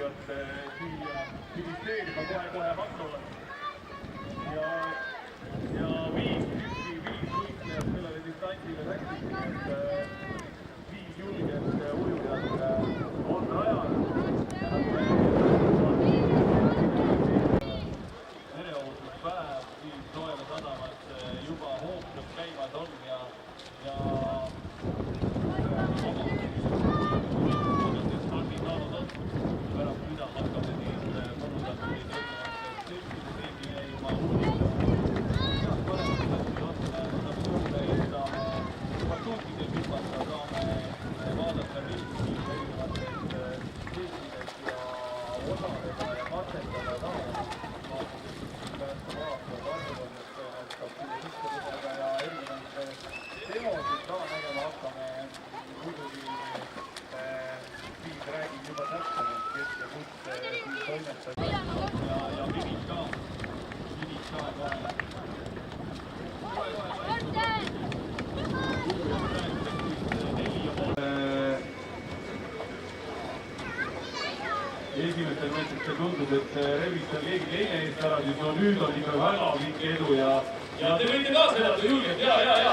võitjad siia finišeerima kohe hakkavad. Ja viis võitlejat sellele distantsile läksid, viis julget ujujat on rajal. Mereohutuspäev siis Soojala sadamas juba hoogsalt käimas on ja pärast mida hakkame siis kodusatturid jõudma partuutidel hüpata, saame vaadata ringi erinevatest seestides ja osaleda ja katsetada taha. Pärast vaatavad arvudest hakkab sinna sisse lugeda ja erinevaid teosid ka nägema hakkame. Muidugi siis räägin juba täpsemalt, kes ja kus siis toimetab ja finiš ka kohe. Esimestel meetritel tundus, et revist on keegi teine eest ära, siis no nüüd on ikka väga pikk edu ja te võite kaasa elada julgelt, ja,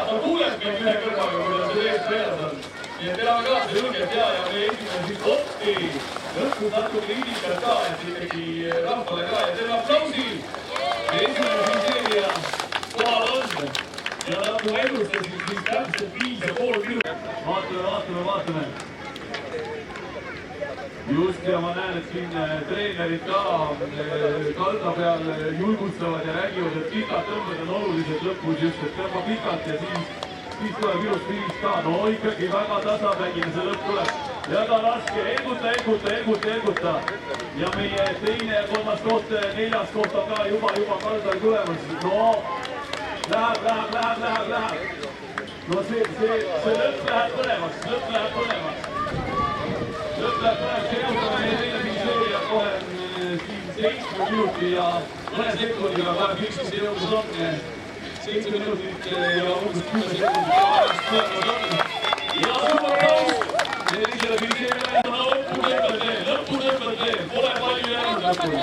ta kuuleb kõik ühe kõrvaga, kuidas see eest veedas on. Nii et elame kaasa julgelt ja meie esimene siis opti lõpus natuke liidikad ka, et ikkagi rahvale ka ja terve aplausi. Esimene finseerija kohal on ja nagu ennustasin, siis täpselt 5,5 minutit. Vaatame. Just ja ma näen, et siin treenerid ka kalda peal julgustavad ja räägivad, et pikad tõmbed on olulised lõpus just, et tõmba pikalt ja siis tuleb ilus finiš ka. No ikkagi väga tasapägine see lõpp tuleb. Väga raske, erguta. Ja meie teine ja kolmas koht, neljas koht on ka juba kaldal tulemas. No, läheb. No see lõpp läheb põlevaks. Seetame meie teine finseerija kohe siin 7 minuti ja mõne sekundiga kohe fiksist jõudus on 7 minutit ja umbes 10 sekundit ja super paus! Teisele finseerijale on lõppu tõmbel, pole palju jäänud lõpuni.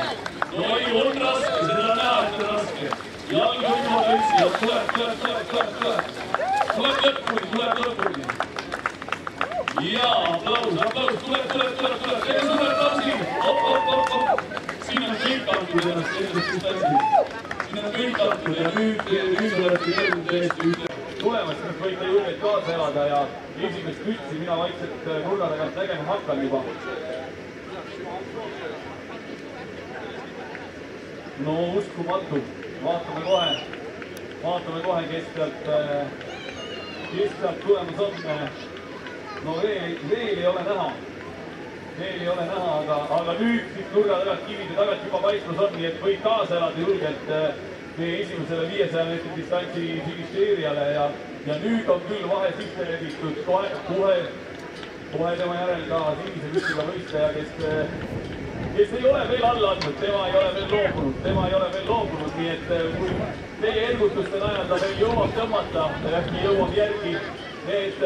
No ei, on raske, seda on näha, et on raske. Jalg on juba tõsi ja tuleb lõpuni. Ja aplaus, tuleb, teeme super pausi, op. Siin on kõik antud ennast distantsi. Siin on kõik antud ja nüüd olete jõudnud täiesti üle. Tulemast nüüd võite julgelt kaasa elada ja esimest kütsi mina vaikselt nurga tagant nägema hakkan juba. No uskumatu, vaatame kohe, kes sealt tulemas on. No veel ei ole näha, aga nüüd siit nurga tagant kivide tagant juba paistus on, nii et võid kaasa elada julgelt meie esimesele 500 meetri distantsi finišeerijale ja nüüd on küll vahe sisse levitud kohe tema järel ka sinise kütiga võistleja, kes ei ole veel alla andnud, tema ei ole veel loobunud, nii et kui teie ergutuste najal ta veel jõuab tõmmata, äkki jõuab järgi need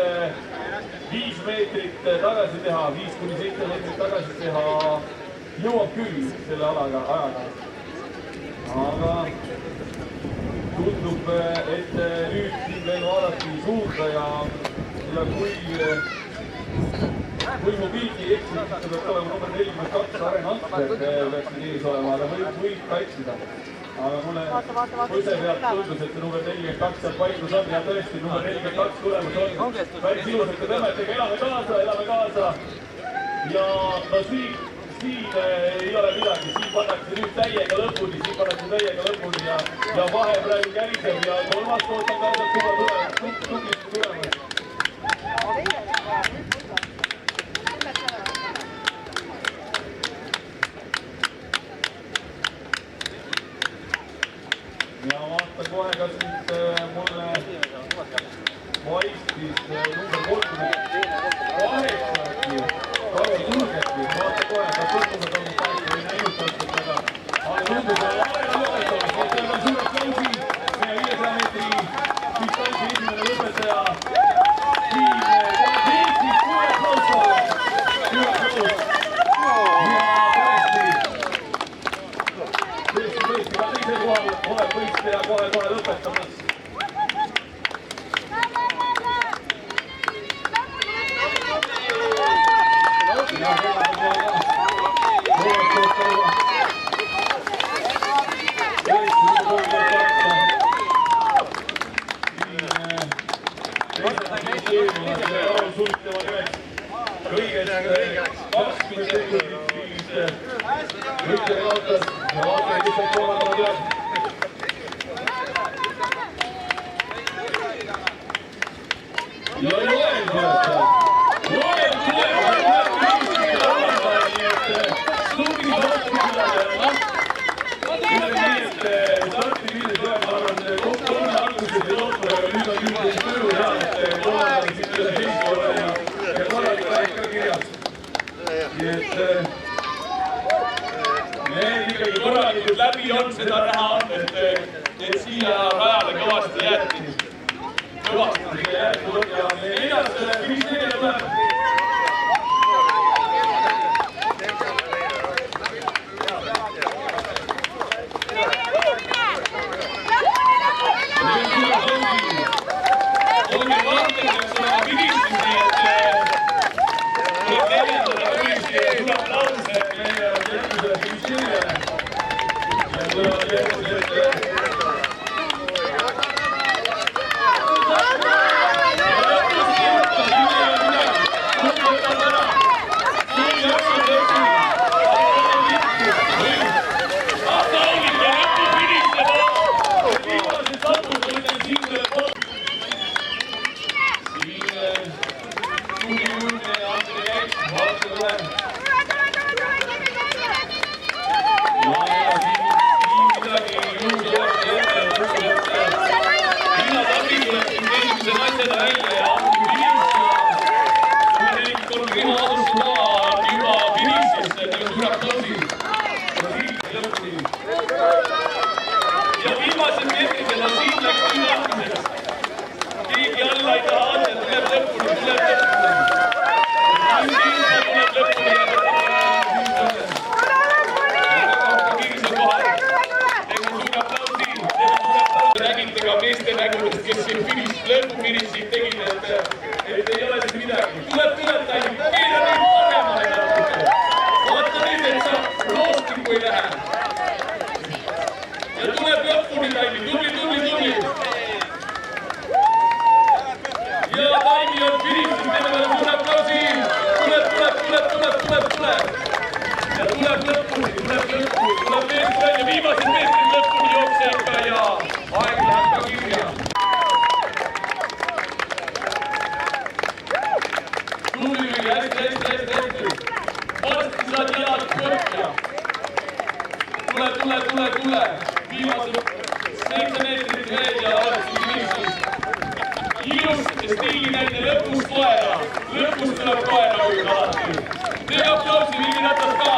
5 meetrit tagasi teha, 5–7 meetrit tagasi teha, jõuab küll selle ajaga. Aga tundub, et nüüd siin veel vaadati suunda ja kui mu pildi eksib, siis see peab olema number 42 Aren Antler, peaks siin ees olema, aga võib ka eksida. Aga mulle põse pealt tundus, et see number 42 sealt paigus on ja tõesti number 42 tulemus on. Päris ilusate tõmmetega elame kaasa. Ja no siin ei ole midagi, siin pannakse nüüd täiega lõpuni ja vahe praegu käriseb ja kolmas koht on kaasalt tublisti tulemas. Ja vaata kohe, kas nüüd mulle vaistis number 38 Kalle Julgeti. Vaata kohe, kas tundub, et on paika või näinustatud taga. Aga tundub, et on aega lõpetamas. Nii et on suured pausi. Meie 500 meetri distantsi esimene lõpetaja. Siin kohe Eestis suured pausi. Ja päris kohe lõpetamas. ikkagi korralikult läbi on, seda näha on, et siia rajale kõvasti jäeti. Kõvasti jäetud on ja meie neljastele finišeerija tuleb. Tule. Viimased 7 meetrit veel ja oled finissis. Ilus stiili näite lõpus koera. Lõpus tuleb koera kui alati. Teeme aplausi Viigi Ratas ka.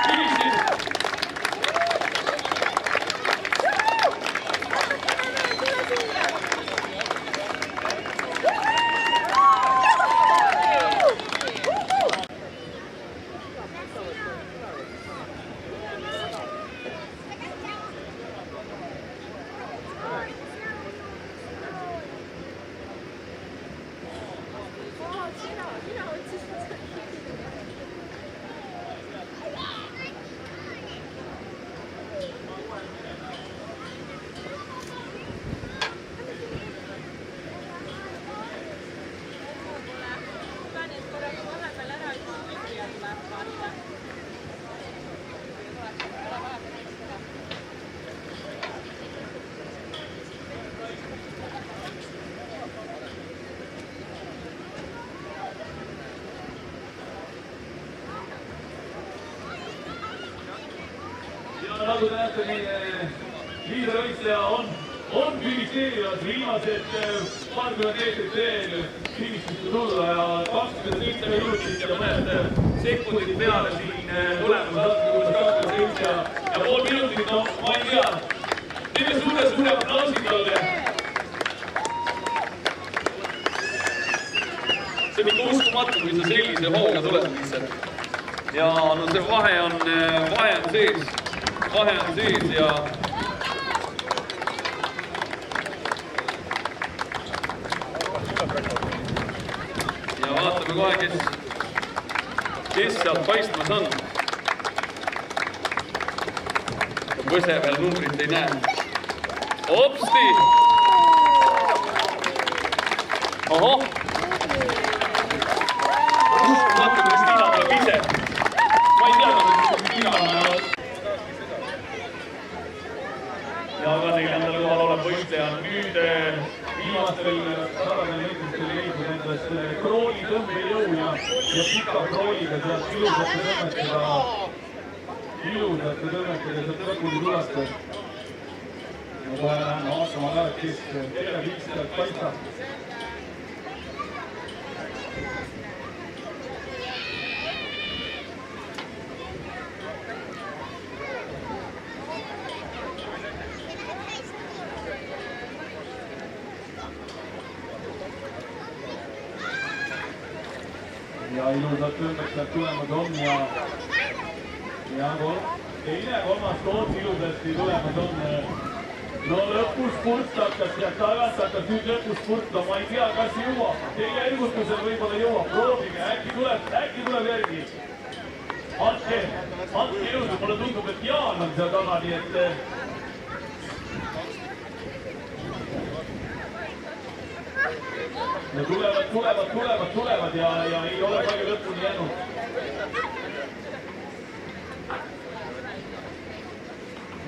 Finissis. Nagu te näete, meie liidrõistleja on finišeerimas viimased paarkümmend meetrit veel finišisse tulla ja 27 minutit ja mõned sekundid peale siin tulemas, 27 ja pool minutit, no ma ei tea. Teeme suure aplausi talle. See on ikka uskumatu, kui sa sellise hooga tuled lihtsalt. Ja no see vahe on sees. Vahe on sees ja vaatame kohe, kes sealt paistmas on. Võse veel numbrit ei näe. Hopsti! Ohoh! Vaata, Kristiina tuleb ise. Ma ei tea, kas Kristiina on. Ja ka neljandal kohal olev võistleja on nüüd viimastel 100 meetristel leidnud endast krooli tõmbejõu ja pika krooliga sealt ilusate tõmmetega sealt lõpuni tulete. Ja kohe läheme vaatama ka, et kes kelle viiskalt paistab. Ja ilusad tõmbekad tulemas on ja teine, kolmas koos ilusasti tulemas on. No lõpuspurt hakkas ja tagasi hakkas nüüd lõpuspurta, ma ei tea, kas jõuab. Teie ergutusel võib-olla jõuab, proovige, äkki tuleb järgi. Andke jõudu, mulle tundub, et Jaan on seal taga, nii et no tulevad ja ei ole palju lõpuni jäänud.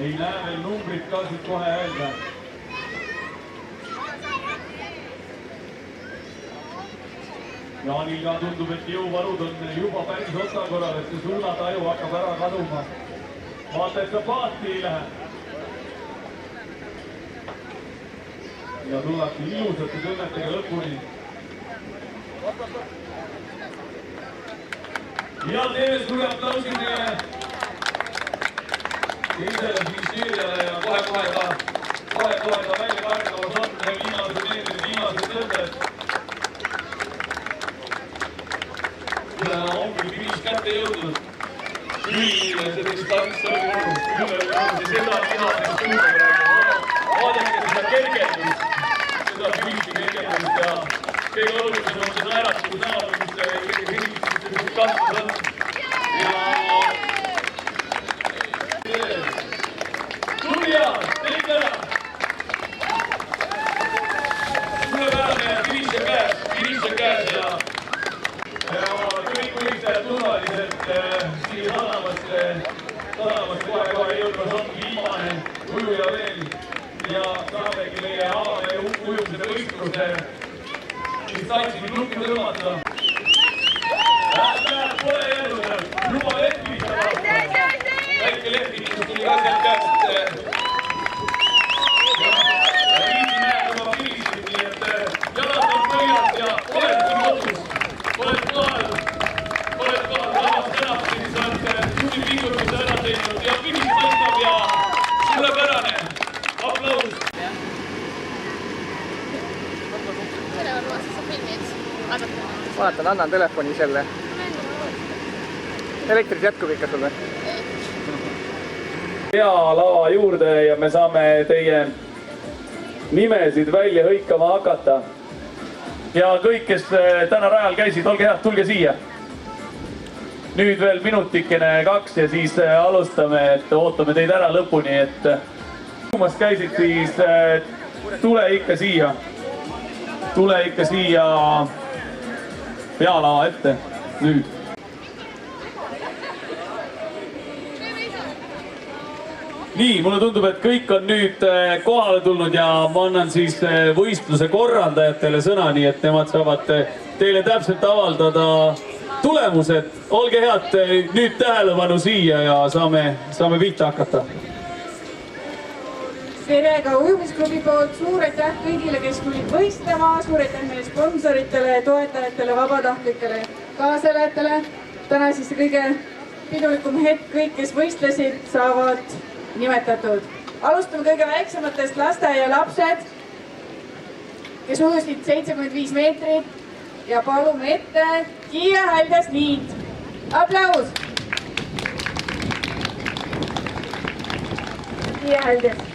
Ei näe veel numbrit ka siit kohe öelda. Jaanil ka tundub, et jõuvarud on juba päris otsa korral, et see suunataju hakkab ära kaduma. Vaata, et ka paati ei lähe. Ja tullakse ilusate tõmmetega lõpuni. Ja teeves tuli aplausid teile teisele finišeerijale ja kohe ka välja kaardavas on viimased tõmmed. Ongi finiš kätte jõudnud. Küll see distants oli olnud. Küll oli olnud seda vihaseks tuua praegu. Vaadake seda kergendust. Seda finiši kergendust ja kõige olulisem on see naeratus näol, mis finišis kasvas on. Ja Tulja, teid ära! Suurepärane finiš on käes ja kõik võistajad turvaliselt siia sadamast kohe jõudmas on viimane ujuja veel ja saamegi meie avame ujumise võistluse distantsi klubbi tõmmata. Pole jäänud, juba lehvitada. Väike lehvitus tuli ka sealt käest. Ja viisi näeb juba finišit, nii et jalad on põhjad ja oled siin kodus. Oled kohal, lavast enam, siis oled suuri pingutuse ära teinud ja finiš paistab ja suurepärane. Aplaus! Vaatan, annan telefoni selle. Elektris jätkub ikka sul või? Hea lava juurde ja me saame teie nimesid välja hõikama hakata. Ja kõik, kes täna rajal käisid, olge head, tulge siia. Nüüd veel minutikene 2 ja siis alustame, et ootame teid ära lõpuni, et kuumast käisid, siis tule ikka siia. Tule ikka siia pealava ette, nüüd. Nii, mulle tundub, et kõik on nüüd kohale tulnud ja ma annan siis võistluse korraldajatele sõna, nii et nemad saavad teile täpselt avaldada tulemused. Olge head, nüüd tähelepanu siia ja saame pihta hakata. Tere ka ujumisklubi poolt, suur aitäh kõigile, kes tulid võistlema, suur aitäh meie sponsoritele, toetajatele, vabatahtlikele, kaasalejatele. Täna siis kõige pidulikum hetk, kõik, kes võistlesid, saavad nimetatud. Alustame kõige väiksematest lasteaialapsed, kes ujusid 75 meetrit ja palume ette Kiia Haljas Liit. Aplaus! Kiia Haljas.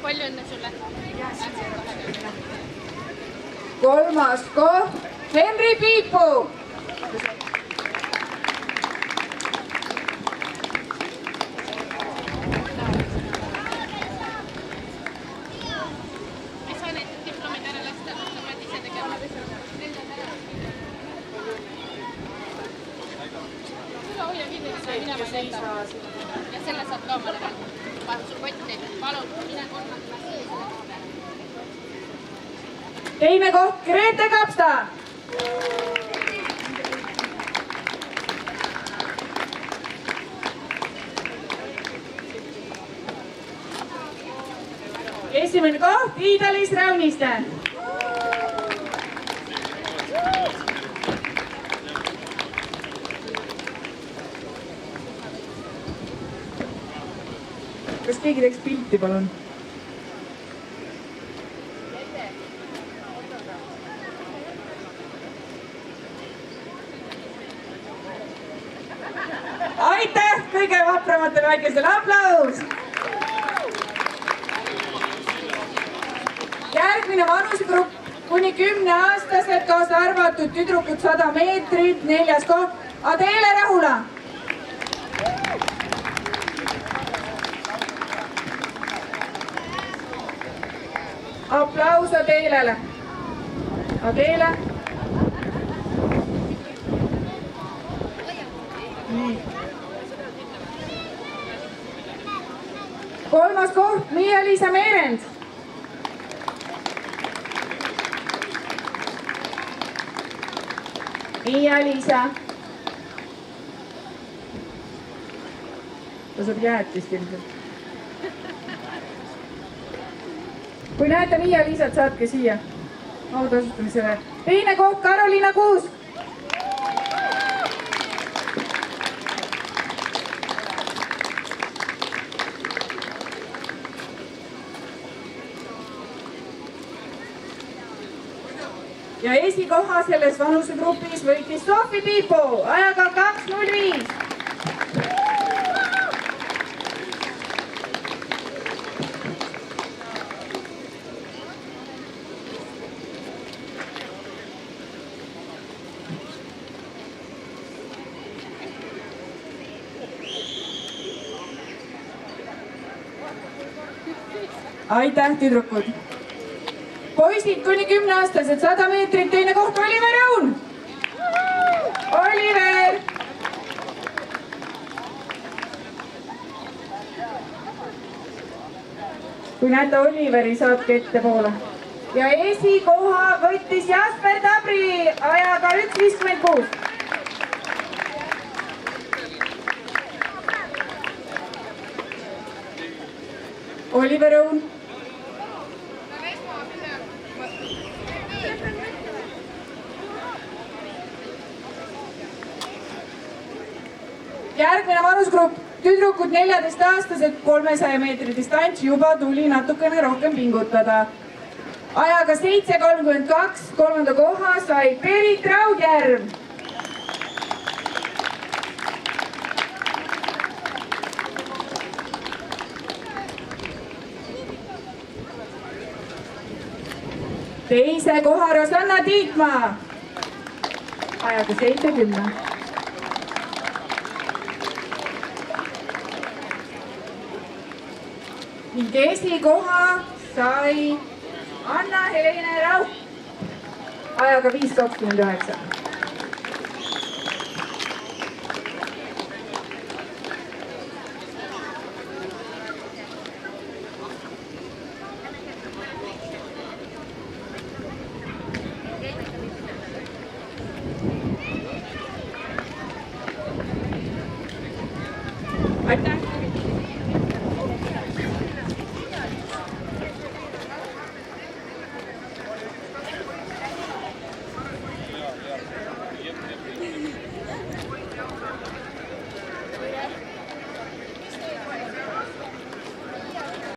Palju õnne sulle! kolmas koht Henri Piipu. Ja selle saad ka omale veel. Sul kotti, palun, mine kolmandale sees. Teine koht Grete Kapsta. Esimene koht Iida-Liis Rauniste. Kas keegi teeks pilti, palun? Aitäh kõige vapramatele väikestele aplaus! Järgmine vanusegrupp kuni 10-aastased, kaasa arvatud tüdrukud 100 meetrit, 4. koht Adele Rahula. Aplaus Adelele. Adele. Kolmas koht Miia-Liisa Meerend. Miia-Liisa. Ta saab jäätist ilmselt. Kui näete Miia-Liisat, saatke siia autasustamisele. Teine koht Karoliina Kuus. Ja esikoha selles vanusegrupis võitis Sofi Piipu ajaga 2.05. Aitäh, tüdrukud! Poisid kuni 10-aastased, 100 meetrit, teine koht Oliver Õun! Oliver! Kui näete Oliveri, saatke ettepoole. Ja esikoha võttis Jasper Tabri ajaga 1.56. Oliver Õun. Järgmine vanusgrupp, tüdrukud 14-aastased, 300 meetri distants juba tuli natukene rohkem pingutada. Ajaga 7.32, kolmanda koha sai Berit Raudjärv. Teise koha Rosanna Tiitmaa. Ajaga 7.10. Ning esikoha sai Anna-Helene Raup ajaga 5.29.